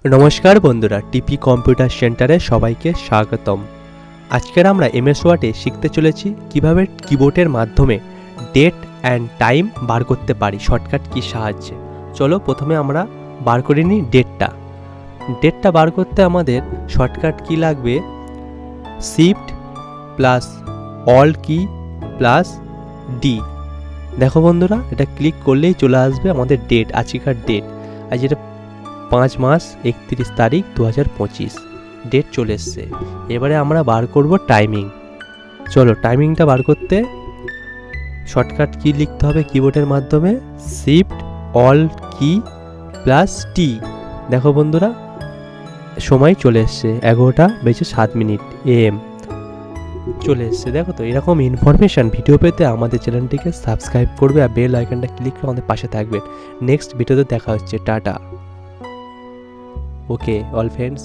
নমস্কার বন্ধুরা, টিপি কম্পিউটার সেন্টারে সবাইকে স্বাগতম। আজকের আমরা এমএস ওয়ার্ডে শিখতে চলেছি কিভাবে কিবোর্ডের মাধ্যমে ডেট অ্যান্ড টাইম বার করতে পারি শর্টকাট কির সাহায্যে। চলো প্রথমে আমরা বার করে নিই ডেটটা বার করতে আমাদের শর্টকাট কি লাগবে, শিফট প্লাস অল্ট কি প্লাস ডি। দেখো বন্ধুরা, এটা ক্লিক করলেই চলে আসবে আমাদের ডেট, আজকের ডেট। আজ এটা 5 মাস 31 তারিখ 2025 ডেট চলে এসছে। এবারে আমরা বার করব টাইমিং। চলো টাইমিংটা বার করতে শর্টকাট কি লিখতে হবে কিবোর্ডের মাধ্যমে, শিফট অল্ট কি প্লাস টি। দেখো বন্ধুরা, সময় চলে এসছে 11:07 AM চলে এসছে। দেখো তো, এরকম ইনফরমেশান ভিডিও পেতে আমাদের চ্যানেলটিকে সাবস্ক্রাইব করবে আর বেল আইকনটা ক্লিক করে আমাদের পাশে থাকবেন। নেক্সট ভিডিওতে দেখা হচ্ছে। টাটা। Okay, all friends.